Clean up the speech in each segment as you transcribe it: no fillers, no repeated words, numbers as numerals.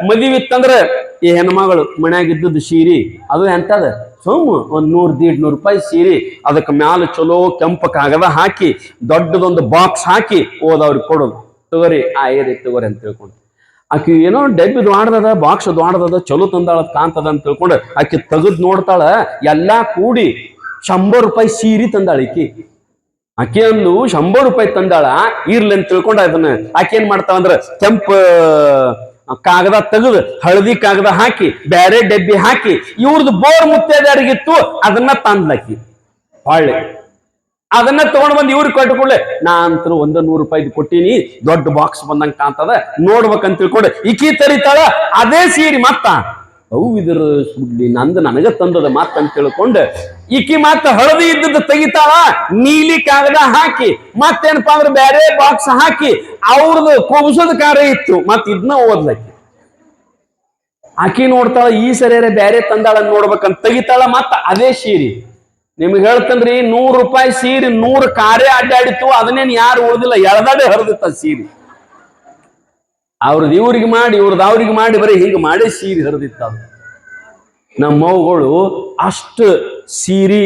ಮದುವಿತ್ತಂದ್ರ ಈ ಹೆಣ್ಮಗಳು ಮನ್ಯಾಗಿದ್ದದ್ದು ಸೀರಿ ಅದು ಎಂತದ ಸೋಮು ಒಂದ್ 100-150 ರೂಪಾಯಿ ಸೀರಿ ಅದಕ್ಕೆ ಮ್ಯಾಲ ಚಲೋ ಕೆಂಪ ಕಾಗದ ಹಾಕಿ ದೊಡ್ಡದೊಂದು ಬಾಕ್ಸ್ ಹಾಕಿ ಓದವ್ರಿಗೆ ಕೊಡೋದು ತಗೋರಿ ಆ ಏರಿ ತಗೋರಿ ಅಂತ ತಿಳ್ಕೊಂಡು ಆಕಿ ಏನೋ ಡಬ್ಬಿ ದ್ವಾಡದ ಬಾಕ್ಸ್ ದ್ವಾಡದ ಚಲೋ ತಂದಾಳ ಕಾಂತದ ಅಂತ ತಿಳ್ಕೊಂಡು ಆಕಿ ತೆಗದ್ ನೋಡ್ತಾಳ ಎಲ್ಲಾ ಕೂಡಿ 100 ರೂಪಾಯಿ ಸೀರಿ ತಂದಾಳ ಆಕಿ ಅಂದು 100 ರೂಪಾಯಿ ತಂದಾಳ ಇರ್ಲಿ ಅಂತ ತಿಳ್ಕೊಂಡ ಅದನ್ನ ಆಕೆ ಏನ್ ಮಾಡ್ತಾವ ಅಂದ್ರ ಕೆಂಪ ಕಾಗದ ತೆಗೆದು ಹಳದಿ ಕಾಗದ ಹಾಕಿ ಬ್ಯಾರೆ ಡಬ್ಬಿ ಹಾಕಿ ಇವ್ರದ್ದು ಬೋರ್ ಮುತ್ತೈದೆಯರಿಗಿತ್ತು ಅದನ್ನ ತಂದ್ಲಕ್ಕಿ ಹೊಳ್ಳಿ ಅದನ್ನ ತಗೊಂಡ್ ಬಂದ್ ಇವ್ರಿಗೆ ಕೊಟ್ಟುಕೊಳ್ಳೆ ನಾ ಅಂತೂ 100 ರೂಪಾಯಿ ಕೊಟ್ಟಿನಿ ದೊಡ್ಡ ಬಾಕ್ಸ್ ಬಂದಂಗ ಕಾಣ್ತದ ನೋಡ್ಬೇಕಂತ ತಿಳ್ಕೊಂಡು ಇಕಿ ತರಿತಾಳ ಅದೇ ಸೀರಿ ಮತ್ತ ಅವು ಇದ್ರ ಸುಡ್ಲಿ ನಂದು ನನಗ ತಂದದ ಮತ್ತ ಅಂತ ತಿಳ್ಕೊಂಡು ಇಕಿ ಮತ್ತ ಹಳದಿ ಇದ್ದದ್ದು ತೆಗಿತಾಳ ನೀಲಿ ಕಾಗದ ಹಾಕಿ ಮತ್ತೇನಪ್ಪಾ ಅಂದ್ರೆ ಬೇರೆ ಬಾಕ್ಸ್ ಹಾಕಿ ಅವ್ರದ್ದು ಕುಬಸದ ಕಾರ್ಯ ಇತ್ತು ಮತ್ ಇದನ್ನ ಓದ್ಲಕ್ಕಿ ಆಕಿ ನೋಡ್ತಾಳ ಈ ಸರಿಯಾರೆ ಬೇರೆ ತಂದಾಳ ನೋಡ್ಬೇಕಂತ ತೆಗಿತಾಳ ಮತ್ತ ಅದೇ ಸೀರಿ ನಿಮ್ಗೆ ಹೇಳ್ತನ್ರಿ 100 ರೂಪಾಯಿ ಸೀರೆ 100 ಕಾರ್ಯ ಅಡ್ಡಾಡಿತ್ತು ಅದನ್ನೇನ್ ಯಾರು ಉಳಿದಿಲ್ಲ ಎಳ್ದಾಡೆ ಹರಿದಿತ್ತ ಸೀರೆ ಅವ್ರದ್ದು ಇವ್ರಿಗೆ ಮಾಡಿ ಇವ್ರದ್ದು ಅವ್ರಿಗೆ ಮಾಡಿ ಬರೀ ಹಿಂಗ ಮಾಡಿ ಸೀರೆ ಹರಿದಿತ್ತ ನಮ್ಮ ಮೌಗಳು ಅಷ್ಟು ಸೀರೆ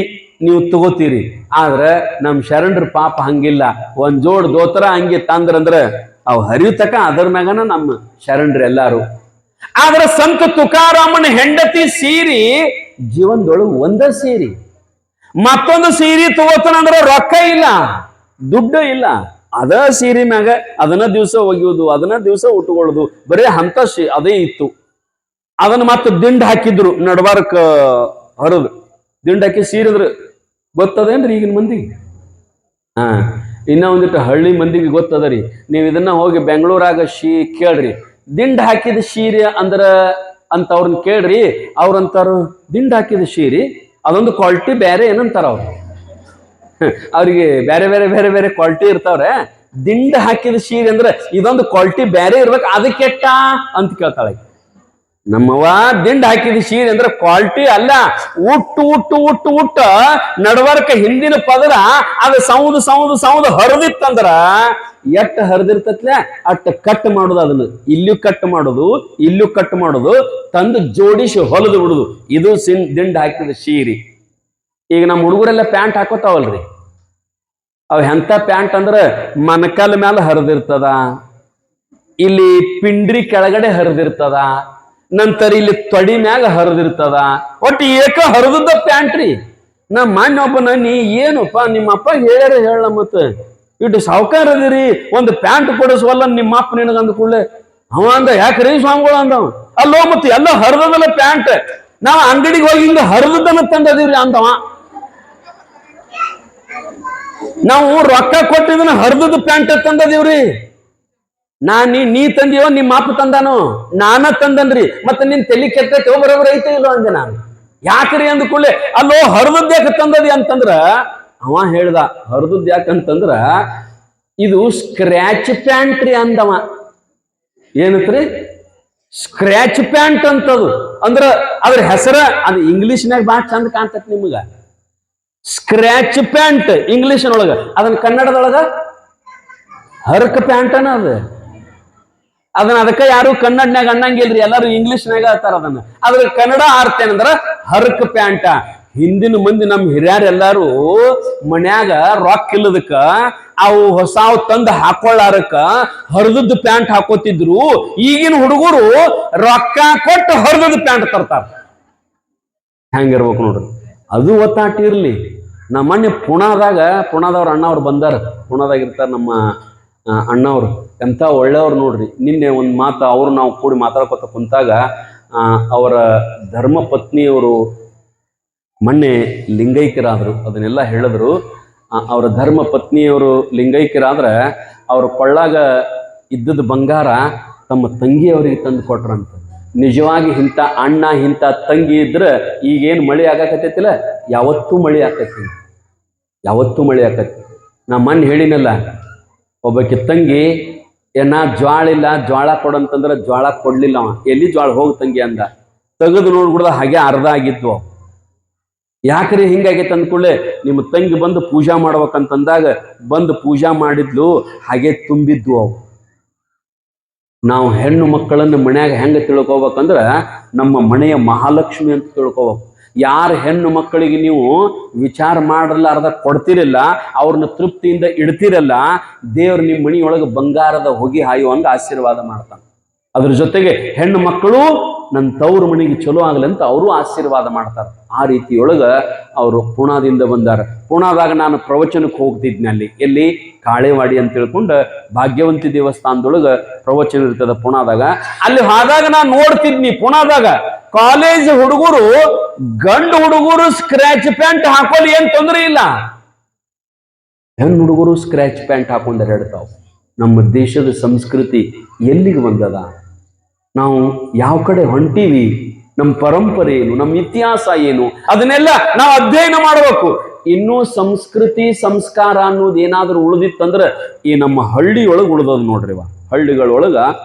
ನೀವು ತಗೋತೀರಿ ಆದ್ರೆ ನಮ್ ಶರಣರ ಪಾಪ ಹಂಗಿಲ್ಲ ಒಂದ್ ಜೋಡ್ ದೋತರ ಹಂಗೆ ತಂದ್ರಂದ್ರ ಅವ್ ಹರಿತಕ ಅದರ ಮ್ಯಾಗನ ನಮ್ಮ ಶರಣರು ಎಲ್ಲಾರು ಆದ್ರೆ ಸಂತ ತುಕಾರಾಮನ ಹೆಂಡತಿ ಸೀರಿ ಜೀವನದೊಳಗೆ ಒಂದ ಸೀರಿ ಮತ್ತೊಂದು ಸೀರೆ ತಗೋತಾನಂದ್ರ ರೊಕ್ಕ ಇಲ್ಲ ದುಡ್ಡು ಇಲ್ಲ ಅದ ಸೀರೆ ಮ್ಯಾಗ ಅದನ್ನ ದಿವಸ ಒಗೆಯುವುದು ಅದನ್ನ ದಿವಸ ಉಟ್ಕೊಳ್ಳೋದು ಬರೀ ಅಂತ ಅದೇ ಇತ್ತು ಅದನ್ನ ಮತ್ತೆ ದಿಂಡ್ ಹಾಕಿದ್ರು ನಡ್ಬಾರಕ್ ಹರದು ದಿಂಡ್ ಹಾಕಿ ಸೀರಿದ್ರು ಗೊತ್ತದೇನ್ರಿ ಈಗಿನ ಮಂದಿಗೆ ಇನ್ನ ಒಂದಿಟ್ಟು ಹಳ್ಳಿ ಮಂದಿಗೆ ಗೊತ್ತದರಿ ನೀವು ಇದನ್ನ ಹೋಗಿ ಬೆಂಗಳೂರಾಗ ಕೇಳ್ರಿ ದಿಂಡ್ ಹಾಕಿದ ಸೀರೆ ಅಂದ್ರ ಅಂತ ಅವ್ರನ್ನ ಕೇಳ್ರಿ ಅವ್ರಂತಾರು ದಿಂಡ್ ಹಾಕಿದ ಸೀರೆ ಅದೊಂದು ಕ್ವಾಲಿಟಿ ಬೇರೆ ಏನಂತಾರ ಅವ್ರಿಗೆ ಬೇರೆ ಬೇರೆ ಬೇರೆ ಬೇರೆ ಕ್ವಾಲಿಟಿ ಇರ್ತಾವ್ರೆ ದಿಂಡ್ ಹಾಕಿದ ಸೀರೆ ಅಂದ್ರೆ ಇದೊಂದು ಕ್ವಾಲಿಟಿ ಬೇರೆ ಇರ್ಬೇಕು ಅದಕ್ಕೆಟ್ಟ ಅಂತ ಕೇಳ್ತಾಳೆ ನಮ್ಮವ್ವ ದಿಂಡ್ ಹಾಕಿದ ಸೀರೆ ಅಂದ್ರೆ ಕ್ವಾಲಿಟಿ ಅಲ್ಲ ಉಟ್ಟು ನಡವರ್ಕ ಹಿಂದಿನ ಪದರ ಅದು ಸೌದು ಹರಿದಿತ್ತಂದ್ರ ಎಟ್ಟು ಹರಿದಿರ್ತತ್ಲೆ ಅಟ್ಟು ಕಟ್ ಮಾಡೋದು ಅದನ್ನು ಇಲ್ಲೂ ಕಟ್ ಮಾಡೋದು ತಂದು ಜೋಡಿಸಿ ಹೊಲದು ಬಿಡುದು ಇದು ದಿಂಡ್ ಹಾಕಿದ ಸೀರೆ ಈಗ ನಮ್ಮ ಹುಡುಗರೆಲ್ಲ ಪ್ಯಾಂಟ್ ಹಾಕೋತಾವಲ್ರಿ ಅವ್ ಎಂತ ಪ್ಯಾಂಟ್ ಅಂದ್ರೆ ಮನಕಲ್ ಮೇಲೆ ಹರಿದಿರ್ತದ ಇಲ್ಲಿ ಪಿಂಡ್ರಿ ಕೆಳಗಡೆ ಹರಿದಿರ್ತದ ನಂತರ ಇಲ್ಲಿ ತೊಡಿ ಮ್ಯಾಗ ಹರಿದಿರ್ತದ ಒಟ್ಟು ಏಕ ಹರಿದದ್ದ ಪ್ಯಾಂಟ್ ರೀ ನಾ ಮಾನ್ಯೊಬ್ಬನ ನೀ ಏನಪ್ಪ ನಿಮ್ಮ ಅಪ್ಪ ಹೇಳ್ಯಾರ ಹೇಳ ಮತ್ತ ಇಟ್ಟು ಸಾವುಕಾರ ಅದಿರಿ ಒಂದು ಪ್ಯಾಂಟ್ ಕೊಡಿಸುವಲ್ಲ ನಿಮ್ಮ ಅಪ್ಪ ನಿನಗ ಅಂದ ಕೂಡಲೇ ಅವ ಅಂದ ಯಾಕ್ರಿ ಸ್ವಾಮಿಗಳು ಅಂದವ ಅಲ್ಲೋ ಮತ್ತೆ ಎಲ್ಲ ಹರಿದದಲ್ಲ ಪ್ಯಾಂಟ್ ನಾವ್ ಅಂಗಡಿಗೆ ಹೋಗಿ ಹಿಂಗ ಹರಿದದ್ದನ್ನ ತಂದದಿವ್ರಿ ಅಂದವ ನಾವು ರೊಕ್ಕ ಕೊಟ್ಟಿದ್ದನ್ನ ಹರಿದದ ಪ್ಯಾಂಟ್ ತಂದದೀವ್ರಿ ನೀ ತಂದಿಯೋ ನಿಮ್ಮ ಅಪ್ಪ ತಂದಾನು ನಾನ ತಂದನ್ರಿ ಮತ್ತೆ ನಿನ್ ತಲೆ ಕೆಟ್ಟೈತೆ ಬರೋಬ್ರ ಐತೆ ಇಲ್ಲೋ ಅಂದೆ ನಾನು ಯಾಕ್ರಿ ಅಂದ ಕೂಡಲೇ ಅಲ್ಲೋ ಹರಿದದ್ ಯಾಕೆ ತಂದದಿ ಅಂತಂದ್ರ ಅವ ಹೇಳ್ದ ಹರಿದದ್ ಯಾಕಂತಂದ್ರ ಇದು ಸ್ಕ್ರ್ಯಾಚ್ ಪ್ಯಾಂಟ್ ರೀ ಅಂದವ ಏನತ್ರಿ ಸ್ಕ್ರ್ಯಾಚ್ ಪ್ಯಾಂಟ್ ಅಂತದು ಅಂದ್ರ ಅದ್ರ ಹೆಸರ ಅದು ಇಂಗ್ಲಿಷ್ನಾಗ ಬಾಳ ಚಂದ ಕಾಣ್ತೈತಿ ನಿಮ್ಗ ಸ್ಕ್ರ್ಯಾಚ್ ಪ್ಯಾಂಟ್ ಇಂಗ್ಲಿಷ್ನೊಳಗ ಅದನ್ನ ಕನ್ನಡದೊಳಗ ಹರ್ಕ್ ಪ್ಯಾಂಟ್ ಅದು ಅದನ್ನ ಅದಕ್ಕ ಯಾರು ಕನ್ನಡನ್ಯಾಗ ಅನ್ನಂಗಿಲ್ರಿ ಎಲ್ಲಾರು ಇಂಗ್ಲಿಷ್ನಾಗ ಹೇಳ್ತಾರ ಅದನ್ನ ಅದ್ರ ಕನ್ನಡ ಅರ್ಥ ಏನಂದ್ರ ಹರ್ಕ್ ಪ್ಯಾಂಟ ಹಿಂದಿನ ಮಂದಿ ನಮ್ ಹಿರಿಯರೆಲ್ಲಾರು ಮನ್ಯಾಗ ರೊಕ್ಕ ಇಲ್ಲದಕ್ಕ ಅವು ಹೊಸಾವ್ ತಂದು ಹಾಕೊಳ್ಳಾರಕ್ಕ ಹರಿದದ್ದು ಪ್ಯಾಂಟ್ ಹಾಕೋತಿದ್ರು ಈಗಿನ ಹುಡುಗರು ರೊಕ್ಕ ಕೊಟ್ಟು ಹರಿದದ್ದು ಪ್ಯಾಂಟ್ ತರ್ತಾರ ಹೆಂಗಿರ್ಬೇಕು ನೋಡ್ರಿ ಅದು ಒತ್ತಾಟ ಇರ್ಲಿ ನಮ್ಮ ಮೊನ್ನೆ ಪುಣಾದವ್ರ ಅಣ್ಣವ್ರು ಬಂದಾರ ಪುಣಾದಾಗ ಇರ್ತಾರ ನಮ್ಮ ಅಣ್ಣವ್ರು ಎಂತ ಒಳ್ಳೆಯವ್ರು ನೋಡ್ರಿ ನಿನ್ನೆ ಒಂದು ಮಾತು ಅವ್ರು ನಾವು ಕೂಡಿ ಮಾತಾಡ್ಕೊತ ಕುಂತಾಗ ಅವರ ಧರ್ಮ ಪತ್ನಿಯವರು ಮೊನ್ನೆ ಲಿಂಗೈಕ್ಯರಾದ್ರು ಅದನ್ನೆಲ್ಲ ಹೇಳಿದ್ರು ಅವರ ಧರ್ಮ ಪತ್ನಿಯವರು ಲಿಂಗೈಕ್ಯರಾದ್ರೆ ಅವ್ರ ಕೊಳ್ಳಾಗ ಇದ್ದದ ಬಂಗಾರ ತಮ್ಮ ತಂಗಿಯವರಿಗೆ ತಂದು ಕೊಟ್ರಂತ ನಿಜವಾಗಿ ಇಂಥ ಅಣ್ಣ ಇಂಥ ತಂಗಿ ಇದ್ರೆ ಈಗೇನು ಮಳೆ ಆಗಾಕತ್ತೈತಿಲ್ಲ ಯಾವತ್ತೂ ಮಳೆ ಆಕೈತಿ ನಾ ಮೊನ್ನೆ ಹೇಳಿನಲ್ಲ ಒಬ್ಬಾಕಿ ತಂಗಿ ನಾ ಜ್ವಾಳ ಇಲ್ಲ ಜ್ವಾಳ ಕೊಡಂತಂದ್ರೆ ಜ್ವಾಳ ಕೊಡ್ಲಿಲ್ಲ ಅವ ಎಲ್ಲಿ ಜ್ವಾಳ ಹೋಗ್ ತಂಗಿ ಅಂದ ತೆಗೆದು ನೋಡ್ಬಿಡ್ದ ಹಾಗೆ ಅರ್ಧ ಆಗಿದ್ವು ಯಾಕ್ರಿ ಹಿಂಗಾಗೈತೆ ಅಂದ್ಕೊಳ್ಳೆ ನಿಮ್ಮ ತಂಗಿ ಬಂದು ಪೂಜಾ ಮಾಡ್ಬೇಕಂತಂದಾಗ ಬಂದು ಪೂಜಾ ಮಾಡಿದ್ಲು ಹಾಗೆ ತುಂಬಿದ್ವು ಅವು ನಾವು ಹೆಣ್ಣು ಮಕ್ಕಳನ್ನು ಮನ್ಯಾಗ ಹೆಂಗೆ ತಿಳ್ಕೊಬೇಕಂದ್ರೆ ನಮ್ಮ ಮನೆಯ ಮಹಾಲಕ್ಷ್ಮಿ ಅಂತ ತಿಳ್ಕೊಬೇಕು. ಯಾರು ಹೆಣ್ಣು ಮಕ್ಕಳಿಗೆ ನೀವು ವಿಚಾರ ಮಾಡಲಾರ್ದ ಕೊಡ್ತಿರಲ್ಲ, ಅವ್ರನ್ನ ತೃಪ್ತಿಯಿಂದ ಇಡ್ತಿರಲ್ಲ, ದೇವ್ರು ನಿಮ್ಮ ಮನೆಯೊಳಗೆ ಬಂಗಾರದ ಹೊಗೆ ಹಾಯುವಂಗೆ ಆಶೀರ್ವಾದ ಮಾಡ್ತಾನೆ. ಅದ್ರ ಜೊತೆಗೆ ಹೆಣ್ಣು ಮಕ್ಕಳು ನನ್ನ ತವ್ರ ಮನೆಗೆ ಚಲೋ ಆಗಲಿ ಅಂತ ಅವರು ಆಶೀರ್ವಾದ ಮಾಡ್ತಾರೆ. ಆ ರೀತಿಯೊಳಗ ಅವರು ಪುಣಾದಿಂದ ಬಂದಾರ. ಪುಣಾದಾಗ ನಾನು ಪ್ರವಚನಕ್ಕೆ ಹೋಗ್ತಿದ್ನಿ. ಅಲ್ಲಿ ಎಲ್ಲಿ ಕಾಳೆವಾಡಿ ಅಂತ ತಿಳ್ಕೊಂಡು ಭಾಗ್ಯವಂತಿ ದೇವಸ್ಥಾನದೊಳಗೆ ಪ್ರವಚನ ಇರ್ತದ ಪುಣಾದಾಗ. ಅಲ್ಲಿ ಹೋದಾಗ ನಾನು ನೋಡ್ತಿದ್ನಿ, ಪುಣಾದಾಗ ಕಾಲೇಜ್ ಹುಡುಗರು ಗಂಡು ಹುಡುಗರು ಸ್ಕ್ರಾಚ್ ಪ್ಯಾಂಟ್ ಹಾಕೋಲಿ ಏನ್ ತೊಂದರೆ ಇಲ್ಲ, ಹೆಣ್ಣು ಹುಡುಗರು ಸ್ಕ್ರಾಚ್ ಪ್ಯಾಂಟ್ ಹಾಕೊಂಡು ಹೇಳ್ತಾವ್. ನಮ್ಮ ದೇಶದ ಸಂಸ್ಕೃತಿ ಎಲ್ಲಿಗೆ ಬಂದದ? ನಾವು ಯಾವ ಕಡೆ ಹೊಂಟೀವಿ? ನಮ್ಮ ಪರಂಪರೆ ಏನು, ನಮ್ಮ ಇತಿಹಾಸ ಏನು, ಅದನ್ನೆಲ್ಲ ನಾವು ಅಧ್ಯಯನ ಮಾಡಬೇಕು. ಇನ್ನೂ ಸಂಸ್ಕೃತಿ ಸಂಸ್ಕಾರ ಅನ್ನೋದು ಏನಾದ್ರೂ ಉಳಿದಿತ್ತಂದ್ರೆ ಈ ನಮ್ಮ ಹಳ್ಳಿಯೊಳಗೆ ಉಳ್ದದ ನೋಡ್ರಿ. ಹಳ್ಳಿಗಳೊಳಗ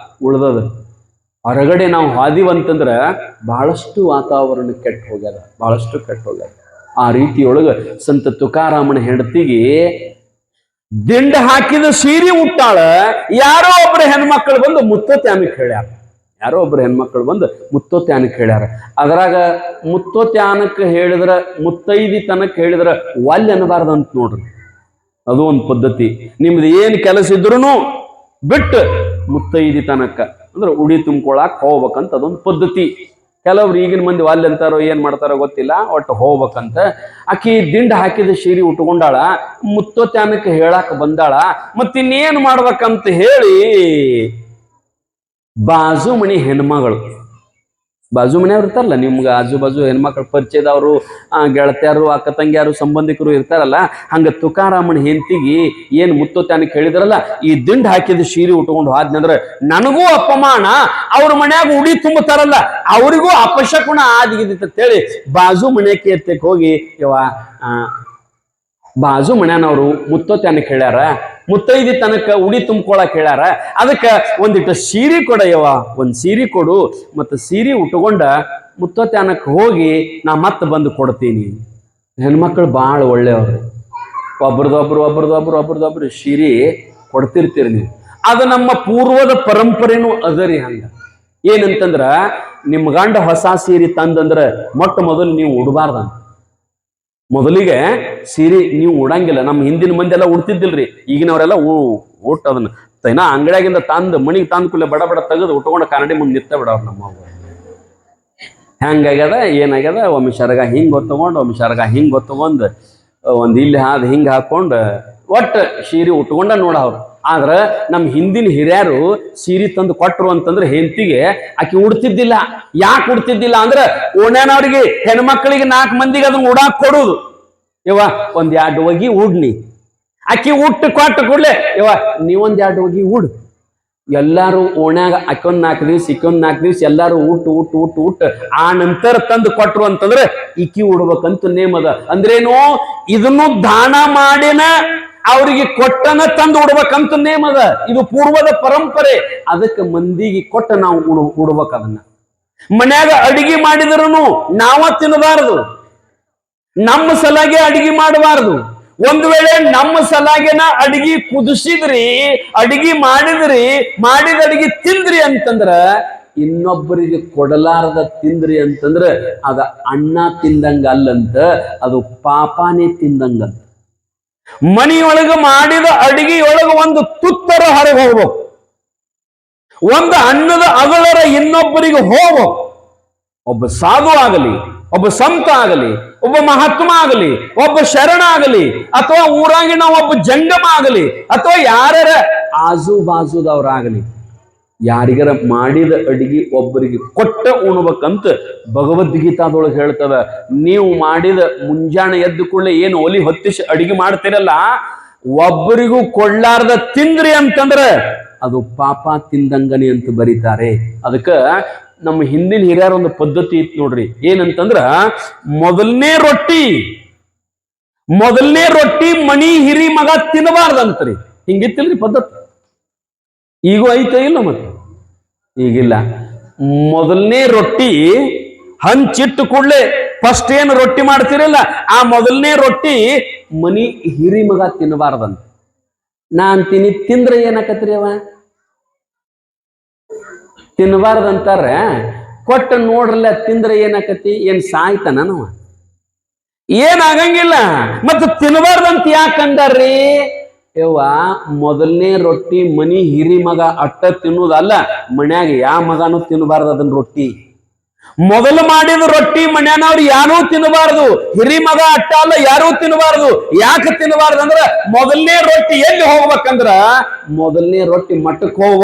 ಉಳ್ದದ. ಹೊರಗಡೆ ನಾವು ಹಾದಿವಂತಂದ್ರೆ ಬಹಳಷ್ಟು ವಾತಾವರಣ ಕೆಟ್ಟ ಹೋಗ್ಯದ, ಬಹಳಷ್ಟು ಕೆಟ್ಟ ಹೋಗ್ಯದ. ಆ ರೀತಿಯೊಳಗ ಸಂತ ತುಕಾರಾಮನ ಹೆಂಡತಿಗೆ ದಿಂಡ ಹಾಕಿದ ಸೀರೆ ಉಟ್ಟಾಳ. ಯಾರೋ ಒಬ್ಬರು ಹೆಣ್ಮಕ್ಳು ಬಂದು ಮುತ್ತೋತ್ಯಾನಕ್ಕೆ ಹೇಳ್ಯಾರ. ಯಾರೋ ಒಬ್ರು ಹೆಣ್ಮಕ್ಳು ಬಂದು ಮುತ್ತೋತ್ಯಾನಕ್ಕೆ ಹೇಳ್ಯಾರ. ಅದ್ರಾಗ ಮುತ್ತೋತ್ಯಾನಕ್ಕೆ ಹೇಳಿದ್ರ, ಮುತ್ತೈದಿ ತನಕ ಹೇಳಿದ್ರ ಒಲ್ಲೆ ಅನ್ನಬಾರ್ದಂತ ನೋಡ್ರಿ. ಅದು ಒಂದು ಪದ್ಧತಿ. ನಿಮ್ದು ಏನು ಕೆಲಸ ಇದ್ರು ಬಿಟ್ಟು ಮುತ್ತೈದಿ ತನಕ ಅಂದ್ರೆ ಉಡಿ ತುಂಬ್ಕೊಳಕ್ ಹೋಗ್ಬೇಕಂತ ಅದೊಂದು ಪದ್ಧತಿ. ಕೆಲವ್ರು ಈಗಿನ ಮಂದಿ ವಾಲ್ಯ ಅಂತಾರೋ ಏನ್ ಮಾಡ್ತಾರೋ ಗೊತ್ತಿಲ್ಲ, ಒಟ್ಟು ಹೋಗ್ಬೇಕಂತ. ಆಕಿ ದಿಂಡ ಹಾಕಿದ ಸೀರೆ ಉಟ್ಕೊಂಡಾಳ, ಮುತ್ತೋತ್ಯಾನಕ್ಕೆ ಹೇಳಾಕ ಬಂದಾಳ. ಮತ್ತಿನ್ನೇನು ಮಾಡ್ಬೇಕಂತ ಹೇಳಿ ಬಾಜು ಮನಿ ಹೆಣ್ಮಗಳು, ಬಾಜು ಮನೆಯವ್ರು ಇರ್ತಾರಲ್ಲ, ನಿಮ್ಗೆ ಆಜು ಬಾಜು ಹೆಣ್ಮಕ್ಳು ಪರಿಚಯದವರು, ಗೆಳತಿಯರು, ಅಕ್ಕ ತಂಗಿಯಾರು, ಸಂಬಂಧಿಕರು ಇರ್ತಾರಲ್ಲ, ಹಂಗ ತುಕಾರಾಮನ ಹೆಂಡತಿಗೆ ಏನು ಮುತ್ತೋತ್ಯಾನಕ್ಕೆ ಹೇಳಿದ್ರಲ್ಲ, ಈ ದಿಂಡ್ ಹಾಕಿದ ಸೀರೆ ಉಟ್ಕೊಂಡು ಹೋದ್ನಂದ್ರೆ ನನಗೂ ಅಪಮಾನ, ಅವ್ರ ಮನ್ಯಾಗ ಉಡಿ ತುಂಬತಾರಲ್ಲ ಅವರಿಗೂ ಅಪಶಕುನ ಆದಿಗಿದ್ದಿತ್ತು ಅಂತೇಳಿ ಬಾಜು ಮನೆಯಕ್ಕೆ ಎತ್ತಕ್ಕೆ ಹೋಗಿ ಬಾಜು ಮನ್ಯಾನವರು ಮುತ್ತೋತ್ಯಾನಕ್ಕೆ ಹೇಳ್ಯಾರ, ಮುತ್ತೈದಿ ತನಕ ಉಡಿ ತುಂಬ್ಕೊಳಕ್ ಹೇಳ್ಯಾರ. ಅದಕ್ಕೆ ಒಂದಿಟ್ಟು ಸೀರೆ ಕೊಡಯ್ಯವ, ಒಂದು ಸೀರೆ ಕೊಡು, ಮತ್ತು ಸೀರೆ ಉಟ್ಕೊಂಡ ಮುತ್ತೋತ್ಯಾನಕ್ಕೆ ಹೋಗಿ ನಾ ಮತ್ತೆ ಬಂದು ಕೊಡ್ತೀನಿ. ಹೆಣ್ಮಕ್ಳು ಭಾಳ ಒಳ್ಳೆಯವ್ರು. ಒಬ್ರದೊಬ್ರು ಸೀರೆ ಕೊಡ್ತಿರ್ತೀರಿ ನೀವು. ಅದು ನಮ್ಮ ಪೂರ್ವದ ಪರಂಪರೆನೂ ಅದರಿ. ಹಂಗ ಏನಂತಂದ್ರ ನಿಮ್ಮ ಗಂಡ ಹೊಸ ಸೀರೆ ತಂದಂದ್ರೆ ಮೊಟ್ಟ ಮೊದಲು ನೀವು ಉಡಬಾರ್ದಂತ. ಮೊದಲಿಗೆ ಸೀರೆ ನೀವು ಉಡಂಗಿಲ್ಲ. ನಮ್ಮ ಹಿಂದಿನ ಮಂದಿ ಎಲ್ಲ ಉಡ್ತಿದ್ದಿಲ್ರಿ, ಈಗಿನವರೆಲ್ಲ ಊಟ ಅದನ್ನ ತೈನ ಅಂಗಡಿಯಾಗಿಂದ ತಂದು ಮನಿಗೆ ತಂದು ಕೂಡಲೇ ಬಡ ಬಡ ತೆಗೆದು ಉಟ್ಕೊಂಡು ಕನ್ನಡಿ ಮುಂದೆ ನಿತ್ತ ಬಿಡವ್ರು. ನಮ್ಮ ಹೆಂಗಾಗ್ಯದ ಏನಾಗ್ಯದ, ಒಮ್ಮೆ ಶರಗ ಹಿಂಗೆ ಗೊತ್ತಗೊಂಡು, ಒಮ್ಮೆ ಶರಗ ಹಿಂಗೆ ಗೊತ್ತಗೊಂಡು, ಒಂದು ಇಲ್ಲಿ ಹಾದು ಹಿಂಗೆ ಹಾಕೊಂಡು ಒಟ್ಟು ಸೀರೆ ಉಟ್ಕೊಂಡ ನೋಡವ್ರು. ಆದ್ರೆ ನಮ್ಮ ಹಿಂದಿನ ಹಿರಿಯರು ಸೀರೆ ತಂದು ಕೊಟ್ಟರು ಅಂತಂದ್ರೆ ಹೆಂಡತಿಗೆ ಆಕಿ ಉಡ್ತಿದ್ದಿಲ್ಲ. ಯಾಕೆ ಉಡ್ತಿದ್ದಿಲ್ಲ ಅಂದ್ರೆ ಓಣ್ಯಾನವ್ರಿಗೆ ಹೆಣ್ಮಕ್ಳಿಗೆ 4 ಮಂದಿಗೆ ಅದನ್ನ ಉಡಾಕ್ ಕೊಡುದು. ಒಂದ್ 2 ಒಗಿ ಉಡ್ನಿ, ಆಕಿ ಉಟ್ಟು ಕೊಟ್ಟು ಕೂಡ್ಲೆ ನೀವೊಂದ್ 2 ಒಗಿ ಉಡ್. ಎಲ್ಲಾರು ಓಣ್ಯಾಗ ಆಕೊಂದ್ 4 ದಿವ್ಸ ಇಕ್ಕೊಂದ್ 4 ದಿವ್ಸ ಎಲ್ಲಾರು ಉಟ್ಟು ಆ ನಂತರ ತಂದು ಕೊಟ್ರು ಅಂತಂದ್ರೆ ಇಕ್ಕಿ ಉಡ್ಬೇಕಂತ ನೇಮದ. ಅಂದ್ರೇನು, ಇದನ್ನು ದಾನ ಮಾಡಿನ ಅವರಿಗೆ ಕೊಟ್ಟನ ತಂದು ಉಡ್ಬೇಕಂತ ನೇಮದ. ಇದು ಪೂರ್ವದ ಪರಂಪರೆ. ಅದಕ್ಕೆ ಮಂದಿಗೆ ಕೊಟ್ಟ ನಾವು ಉಡ್ಬೇಕ. ಅದನ್ನ ಮನ್ಯಾಗ ಅಡಿಗೆ ಮಾಡಿದ್ರು ನಾವ ತಿನ್ನಬಾರದು, ನಮ್ಮ ಸಲಾಗೆ ಅಡಿಗೆ ಮಾಡಬಾರದು. ಒಂದು ವೇಳೆ ನಮ್ಮ ಸಲಾಗೆನ ಅಡಿಗೆ ಕುದಿಸಿದ್ರಿ, ಅಡಿಗೆ ಮಾಡಿದ ಅಡಿಗೆ ತಿಂದ್ರಿ ಅಂತಂದ್ರ, ಇನ್ನೊಬ್ಬರಿಗೆ ಕೊಡಲಾರದ ತಿಂದ್ರಿ ಅಂತಂದ್ರ ಅದ ಅಣ್ಣ ತಿಂದಂಗ ಅಲ್ಲಂತ, ಅದು ಪಾಪಾನೇ ತಿಂದಂಗಂತ. ಮನಿಯೊಳಗ ಮಾಡಿದ ಅಡಿಗೆಯೊಳಗ ಒಂದು ತುತ್ತರ ಹೊರಗೆ ಹೋಗ್ಬೇಕು, ಒಂದು ಅನ್ನದ ಅಗಳರ ಇನ್ನೊಬ್ಬರಿಗೆ ಹೋಗ್ಬೇಕು. ಒಬ್ಬ ಸಾಧು ಆಗಲಿ, ಒಬ್ಬ ಸಂತ ಆಗಲಿ, ಒಬ್ಬ ಮಹಾತ್ಮ ಆಗಲಿ, ಒಬ್ಬ ಶರಣ ಆಗಲಿ, ಅಥವಾ ಊರಾಗಿನ ಒಬ್ಬ ಜಂಗಮ ಆಗಲಿ, ಅಥವಾ ಯಾರ್ಯಾರ ಆಜು ಬಾಜುದವ್ರಾಗಲಿ, ಯಾರಿಗಾರ ಮಾಡಿದ ಅಡಿಗೆ ಒಬ್ಬರಿಗೆ ಕೊಟ್ಟ ಉಣ್ಬೇಕಂತ ಭಗವದ್ಗೀತಾದೊಳಗೆ ಹೇಳ್ತದ. ನೀವು ಮಾಡಿದ ಮುಂಜಾನೆ ಎದ್ದು ಕೂಡಲೇ ಏನು ಒಲಿ ಹೊತ್ತಿಸಿ ಅಡಿಗೆ ಮಾಡ್ತಿರಲ್ಲ, ಒಬ್ಬರಿಗೂ ಕೊಡ್ಲಾರ್ದ ತಿಂದ್ರಿ ಅಂತಂದ್ರೆ ಅದು ಪಾಪ ತಿಂದಂಗನಿ ಅಂತ ಬರೀತಾರೆ. ಅದಕ್ಕ ನಮ್ಮ ಹಿಂದಿನ ಹಿರಿಯರ ಒಂದು ಪದ್ಧತಿ ಇತ್ತು ನೋಡ್ರಿ. ಏನಂತಂದ್ರ ಮೊದಲನೇ ರೊಟ್ಟಿ ಮನಿ ಹಿರಿ ಮಗ ತಿನ್ನಬಾರ್ದಂತ್ರಿ. ಹಿಂಗಿತ್ತಿಲ್ರಿ ಪದ್ಧತಿ. ಈಗೂ ಐತೆ ಇಲ್ಲ? ಮತ್ತೆ ಈಗಿಲ್ಲ. ಮೊದಲನೇ ರೊಟ್ಟಿ ಹಂಚಿಟ್ಟು ಕೂಡ್ಲೆ ಫಸ್ಟ್ ಏನು ರೊಟ್ಟಿ ಮಾಡ್ತಿರಲ್ಲ, ಆ ಮೊದಲನೇ ರೊಟ್ಟಿ ಮನಿ ಹಿರಿ ಮಗ ತಿನ್ನಬಾರ್ದಂತ. ನಾ ಅಂತೀನಿ, ತಿಂದ್ರೆ ಏನಾಕತ್ರಿ ಅವ? ತಿನ್ನಬಾರ್ದಂತಾರ. ಕೊಟ್ಟ ನೋಡ್ರಲ್ಲ, ತಿಂದ್ರೆ ಏನಾಕತಿ? ಏನ್ ಸಾಯ್ತಾನ ನಾವ? ಏನಾಗಂಗಿಲ್ಲ. ಮತ್ತು ತಿನ್ನಬಾರ್ದಂತ ಯಾಕಂದಾರ್ರಿ? ಯವ್ವ, ಮೊದಲನೇ ರೊಟ್ಟಿ ಮನಿ ಹಿರಿ ಮಗ ಅಟ್ಟ ತಿನ್ನುವುದಲ್ಲ, ಮನ್ಯಾಗ ಯಾವ ಮಗನೂ ತಿನ್ನಬಾರ್ದು ಅದನ್ನ ರೊಟ್ಟಿ. ಮೊದಲು ಮಾಡಿದ ರೊಟ್ಟಿ ಮನ್ಯಾನವ್ರು ಯಾರೂ ತಿನ್ನಬಾರದು. ಹಿರಿ ಮಗ ಅಟ್ಟ ಅಲ್ಲ, ಯಾರೂ ತಿನ್ನಬಾರದು. ಯಾಕೆ ತಿನ್ನಬಾರ್ದು ಅಂದ್ರ ಮೊದಲನೇ ರೊಟ್ಟಿ ಎಲ್ಲಿ ಹೋಗ್ಬೇಕಂದ್ರ ಮೊದಲನೇ ರೊಟ್ಟಿ ಮಠಕ್ಕೆ ಹೋಗ್ಬೇಕು.